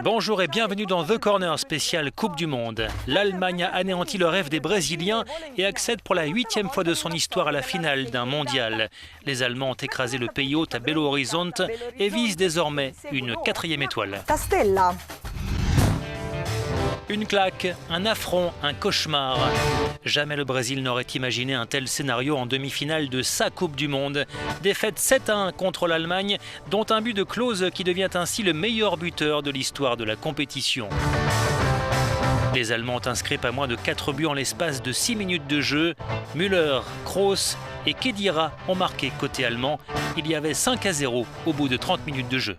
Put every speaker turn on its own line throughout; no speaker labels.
Bonjour et bienvenue dans The Corner spécial Coupe du Monde. L'Allemagne a anéanti le rêve des Brésiliens et accède pour la 8e fois de son histoire à la finale d'un mondial. Les Allemands ont écrasé le pays hôte à Belo Horizonte et visent désormais une 4e étoile. Une claque, un affront, un cauchemar. Jamais le Brésil n'aurait imaginé un tel scénario en demi-finale de sa Coupe du Monde. Défaite 7-1 contre l'Allemagne, dont un but de Klose qui devient ainsi le meilleur buteur de l'histoire de la compétition. Les Allemands ont inscrit pas moins de 4 buts en l'espace de 6 minutes de jeu. Müller, Kroos et Khedira ont marqué côté allemand. Il y avait 5-0 au bout de 30 minutes de jeu.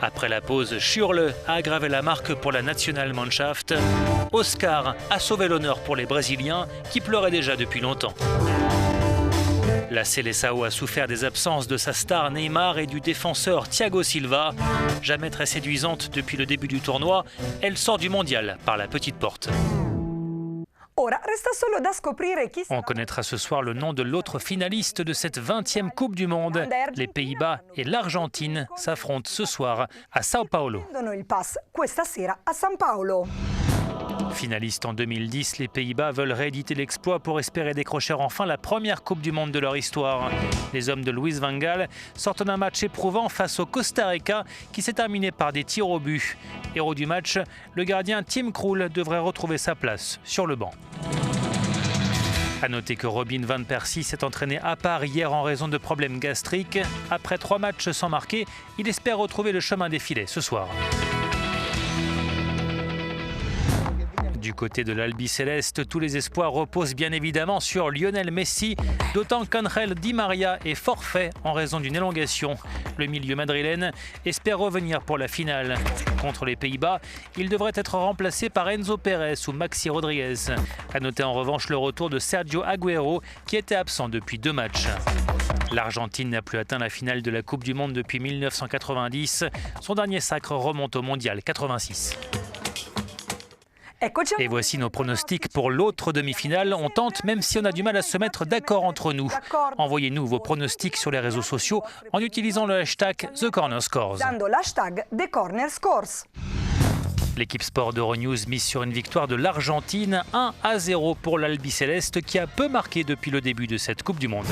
Après la pause, Schürrle a aggravé la marque pour la Nationalmannschaft. Oscar a sauvé l'honneur pour les Brésiliens qui pleuraient déjà depuis longtemps. La Seleção a souffert des absences de sa star Neymar et du défenseur Thiago Silva. Jamais très séduisante depuis le début du tournoi, elle sort du mondial par la petite porte. On connaîtra ce soir le nom de l'autre finaliste de cette 20e Coupe du Monde. Les Pays-Bas et l'Argentine s'affrontent ce soir à São Paulo. Finalistes en 2010, les Pays-Bas veulent rééditer l'exploit pour espérer décrocher enfin la première Coupe du Monde de leur histoire. Les hommes de Louis van Gaal sortent d'un match éprouvant face au Costa Rica qui s'est terminé par des tirs au but. Héros du match, le gardien Tim Krul devrait retrouver sa place sur le banc. A noter que Robin van Persie s'est entraîné à part hier en raison de problèmes gastriques. Après 3 matchs sans marquer, il espère retrouver le chemin des filets ce soir. Du côté de l'Albiceleste, tous les espoirs reposent bien évidemment sur Lionel Messi, d'autant qu'Angel Di Maria est forfait en raison d'une élongation. Le milieu madrilène espère revenir pour la finale. Contre les Pays-Bas, il devrait être remplacé par Enzo Pérez ou Maxi Rodriguez. A noter en revanche le retour de Sergio Agüero qui était absent depuis 2 matchs. L'Argentine n'a plus atteint la finale de la Coupe du Monde depuis 1990. Son dernier sacre remonte au Mondial 86. Et voici nos pronostics pour l'autre demi-finale. On tente même si on a du mal à se mettre d'accord entre nous. Envoyez-nous vos pronostics sur les réseaux sociaux en utilisant le hashtag TheCornerScores. L'équipe sport d'Euronews mise sur une victoire de l'Argentine, 1-0 pour l'Albiceleste qui a peu marqué depuis le début de cette Coupe du Monde.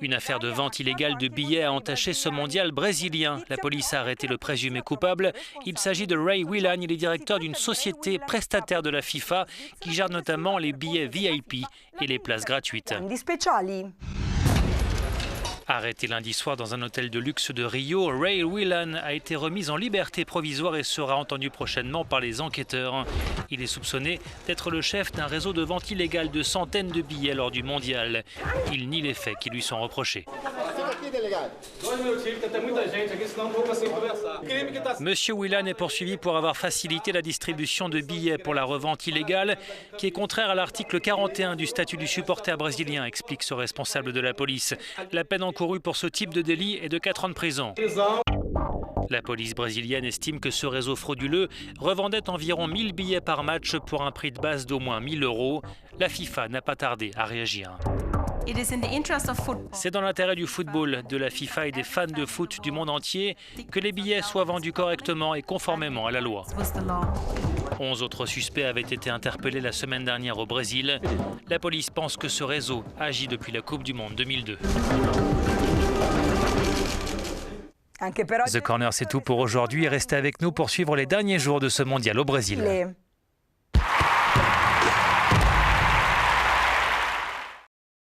Une affaire de vente illégale de billets a entaché ce mondial brésilien. La police a arrêté le présumé coupable. Il s'agit de Ray Willan, il est directeur d'une société prestataire de la FIFA qui gère notamment les billets VIP et les places gratuites. Arrêté lundi soir dans un hôtel de luxe de Rio, Ray Willan a été remis en liberté provisoire et sera entendu prochainement par les enquêteurs. Il est soupçonné d'être le chef d'un réseau de vente illégale de centaines de billets lors du mondial. Il nie les faits qui lui sont reprochés. Monsieur Willan est poursuivi pour avoir facilité la distribution de billets pour la revente illégale, qui est contraire à l'article 41 du statut du supporter brésilien, explique ce responsable de la police. La peine encourue pour ce type de délit est de 4 ans de prison. La police brésilienne estime que ce réseau frauduleux revendait environ 1000 billets par match pour un prix de base d'au moins 1000 €. La FIFA n'a pas tardé à réagir. C'est dans l'intérêt du football, de la FIFA et des fans de foot du monde entier que les billets soient vendus correctement et conformément à la loi. 11 autres suspects avaient été interpellés la semaine dernière au Brésil. La police pense que ce réseau agit depuis la Coupe du Monde 2002. The Corner, c'est tout pour aujourd'hui. Restez avec nous pour suivre les derniers jours de ce mondial au Brésil.